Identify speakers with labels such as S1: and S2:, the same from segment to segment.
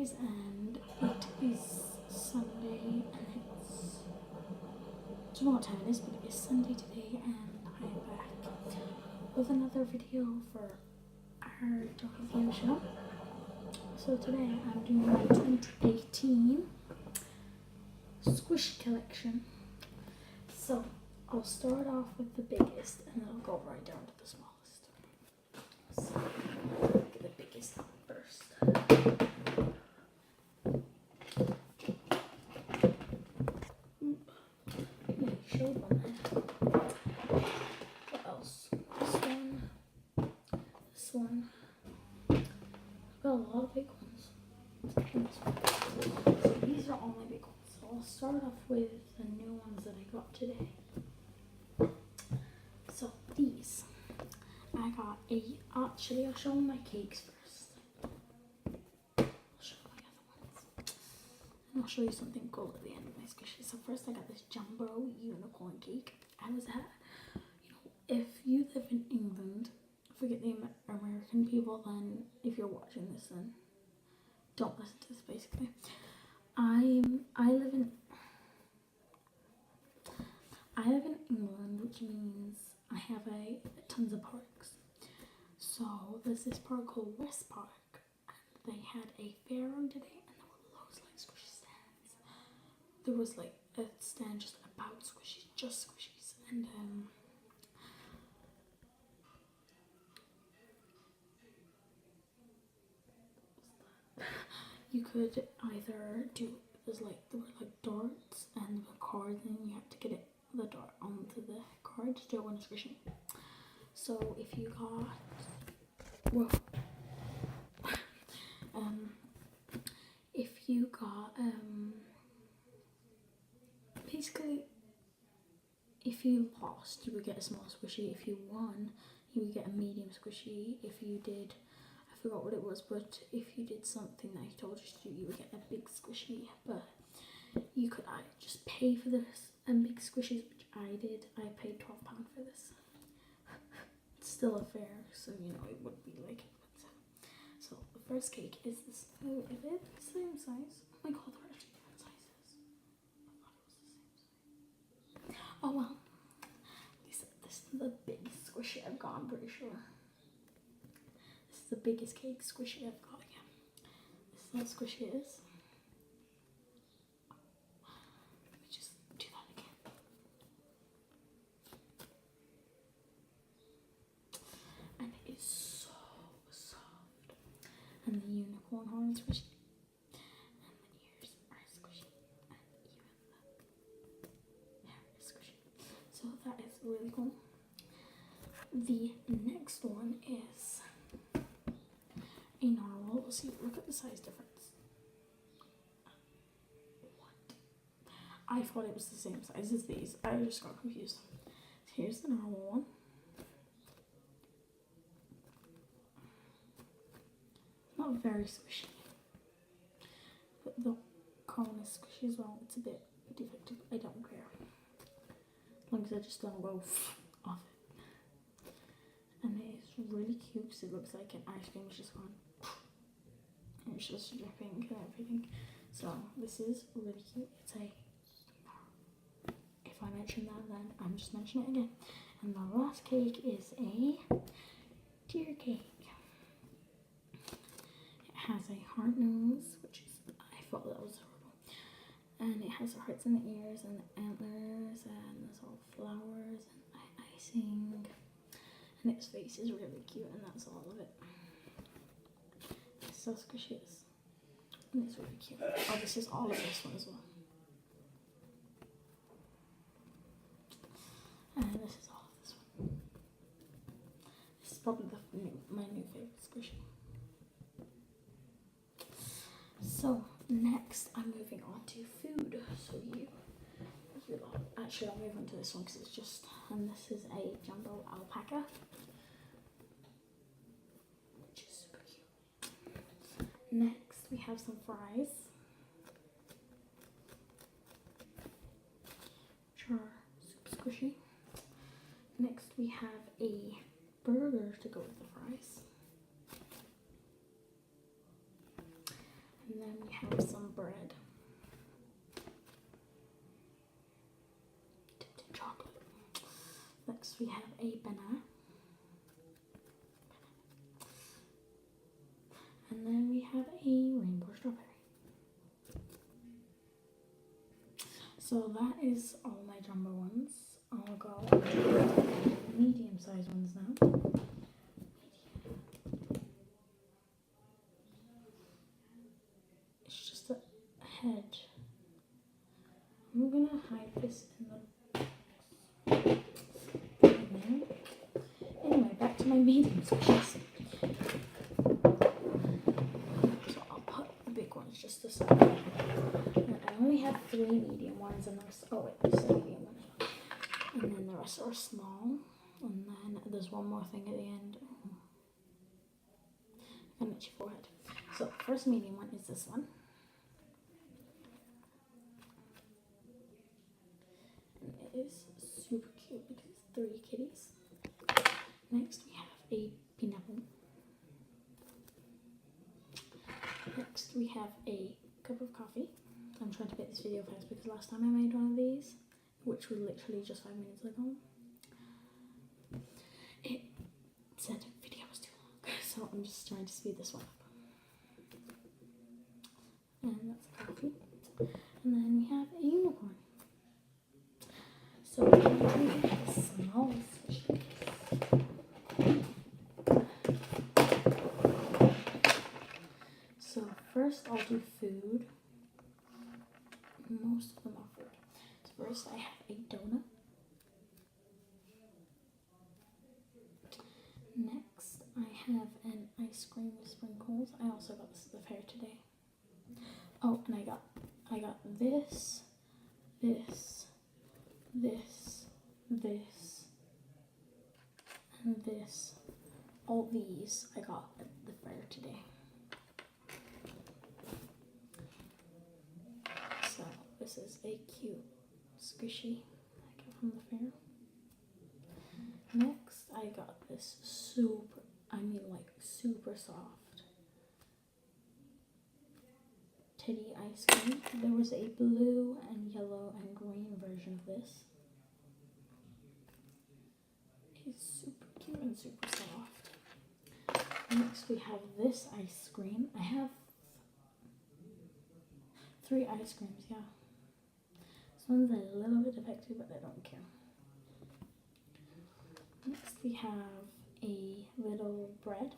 S1: guys, and it is Sunday, and it's, I don't know what time it is, but it is Sunday today, and I am back with another video for our review show. So today I'm doing my 2018 squishy collection. So I'll start off with the biggest, and then I'll go right down to the smallest. So look at the biggest one first. Show one there. What else? This one. I've got a lot of big ones. So these are all my big ones. So I'll start off with the new ones that I got today. So these, I got actually I'll show my cakes first. I'll show my other ones. And I'll show you something cool at the end of my squishy. So first I got this jumbo unicorn cake. I was at, if you live in England, forget the American people, then if you're watching this, then don't listen to this basically. I live in England, which means I have tons of parks. So there's this park called West Park, and they had a fair on today, and there were loads of squishy stands. There was a stand just about squishies, just squishies, and you could either do, there were darts and there were cards, and you have to get the dart onto the card to win a squishy. So if you got, basically, if you lost, you would get a small squishy. If you won, you would get a medium squishy. If you did, I forgot what it was, but if you did something that he told you to do, you would get a big squishy. But you could just pay for this and big squishies, which I did. I paid £12 for this. It's still a fair, so it would be expensive. So the first cake is this. Oh, is it the same size? Oh my god, they're actually different sizes. I thought it was the same size. Oh well. This is the biggest squishy I've got, I'm pretty sure. This is the biggest cake squishy I've got, yeah. This is how squishy it is. Let me just do that again. And it is so soft. And the unicorn horn is squishy. And the ears are squishy. And even the hair is squishy. So that is really cool. The next one is a narwhal. See, look at the size difference. What? I thought it was the same size as these. I just got confused. So here's the narwhal one. Not very squishy, but the cone is squishy as well. It's a bit defective. I don't care, as long as I just don't go off it. And it's really cute because it looks like an ice cream is just gone, and it's just dripping and everything. So this is really cute. It's if I mention that, then I'm just mentioning it again. And the last cake is a deer cake. Has a heart nose, which is, I thought that was horrible, and it has hearts in the ears and the antlers, and there's all flowers and icing, and its face is really cute, and that's all of it. It's so squishy, and it's really cute. Oh, this is all of this one as well, and this is all of this one. This is probably my new favorite squishy. So next I'm moving on to food. So actually I'll move on to this one because it's just, and this is a jumbo alpaca, which is super cute. Next we have some fries, which are super squishy. Next we have a burger to go with the fries. And then we have some bread. Dipped in chocolate. Next we have a banana. And then we have a rainbow strawberry. So that is all my jumbo ones. I'll go medium sized ones now. It's just a head. I'm gonna hide this in the anyway, back to my medium squishies. So I'll put the big ones just aside. And I only have 3 medium ones and there's there's a medium one as well. And then the rest are small. And then there's one more thing at the end. I'm gonna itch your forehead. So first medium one is this one. And it is super cute because it's 3 kitties. Next we have a pineapple. Next we have a cup of coffee. I'm trying to make this video fast because last time I made one of these, which was literally just 5 minutes ago, it said the video was too long, so I'm just trying to speed this one up. And that's coffee. And then we have a unicorn. So we're going to do the small squishies. So first I'll do food. Most of them are food. So first I have a donut. Next I have an ice cream with sprinkles. I also got this at the fair today. Oh, and I got this, this, and this. All these I got at the fair today. So this is a cute squishy I got from the fair. Next I got this super soft teddy ice cream. There was a blue and yellow and green version of this. It's super cute and super soft. Next we have this ice cream. I have 3 ice creams, yeah. This one's a little bit defective, but I don't care. Next we have a little bread,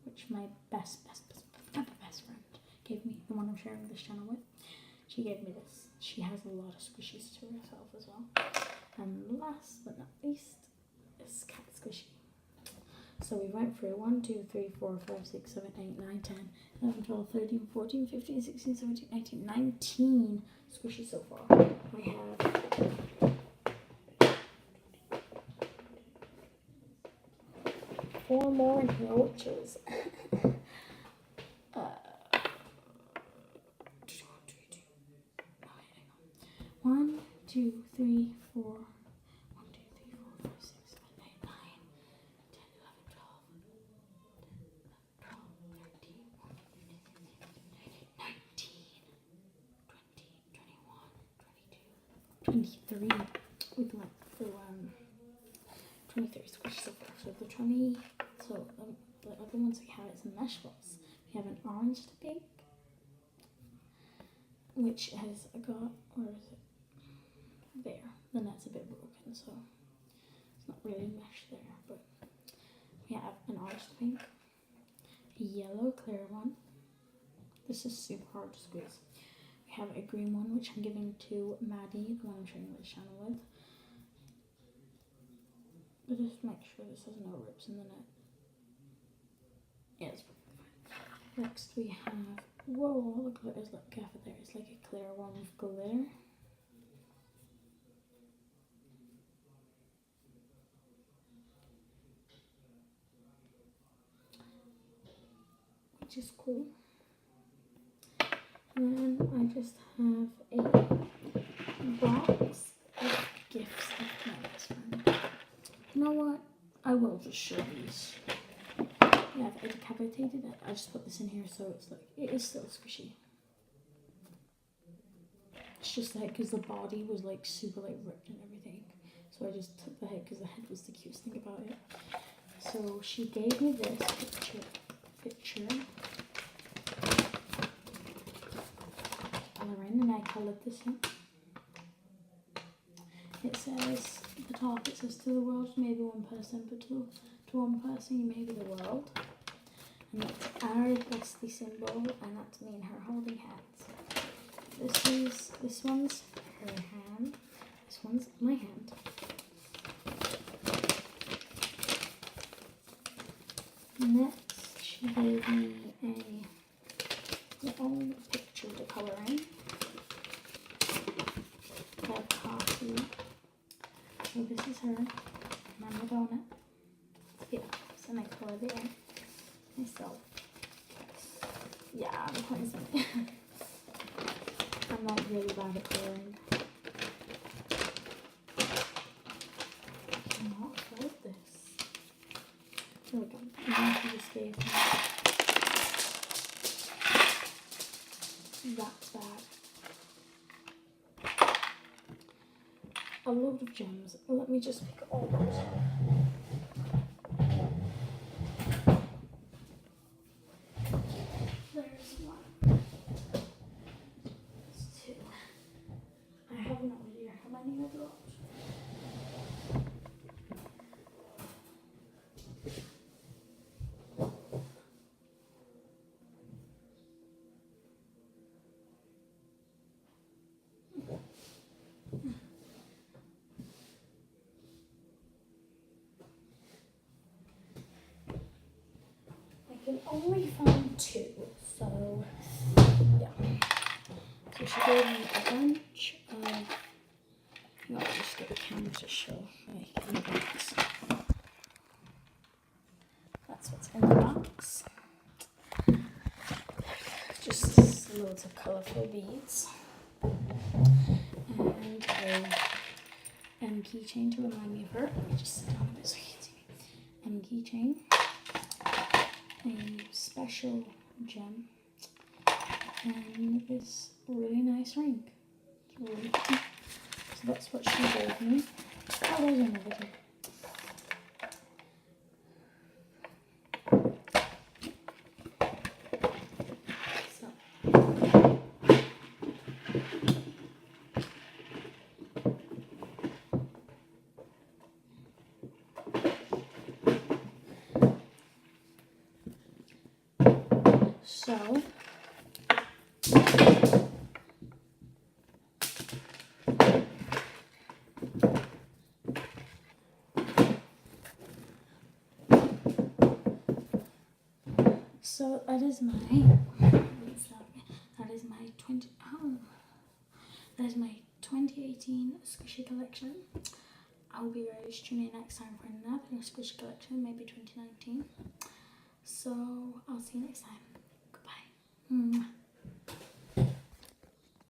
S1: which my best friend gave me, the one I'm sharing this channel with. She gave me this. She has a lot of squishies to herself as well. And last but not least is cat squishy. So we went through 1, 2, 3, 4, 5, 6, 7, 8, 9, 10, 11, 12, 13, 14, 15, 16, 17, 18, 19 squishies so far. We have 4 more in here, which is 1, 2, 3, 4, 1, 2, 3, 4, 5, 6, 7, 8, 9, 10, 11, 12, 13, 19, 20, 21, 22, 23. We've went through 23 squishes so far. So the 20, the other ones we have is mesh balls. We have an orange pink, which has got, where is it? There. The net's a bit broken, so it's not really mesh there, but we have an orange pink, a yellow clear one. This is super hard to squeeze. We have a green one, which I'm giving to Maddie, the one I'm sharing this channel with. But just make sure this has no rips in the net. Yeah, it's perfectly fine. Next we have, whoa, the glitters, look careful there. It's like a clear one with glitter. Which is cool. And then I just have a box of gifts of my best friend. You know what? I will just show these. Yeah, I've decapitated it. I just put this in here so it's like, it is still squishy. It's just the head because the body was like super like ripped and everything. So I just took the head because the head was the cutest thing about it. So she gave me this picture. Colouring, and I coloured this in. It says, at the top it says, to the world you may be one person, but to one person you may be the world. And that's our bestie symbol, and that's me and her holding hands. This one's her hand, this one's my hand. Next, she gave me a little picture to colour in. Red coffee. So this is her, and I'm the donut. Yeah, so I coloured it in myself. Yeah, the point is in it. I'm not really bad at colouring. I cannot fold this. There we go. And then she just gave me that bag. A load of gems. Let me just pick all those up. There's one. There's two. I have no idea how many I got. I can only find two, so yeah. So she gave me a bunch of, I'll just get the camera to show like in the box. That's what's in the box. Just loads of colourful beads. And a keychain to remind me of her. Let me just sit down a bit so you can see me. Keychain. A special gem. And this really nice ring. It's really pretty. So that's what she gave me. Oh, there's another thing. So that is my, that is my 2018 squishy collection. I'll be ready to tune in next time for another squishy collection, maybe 2019. So I'll see you next time. Goodbye.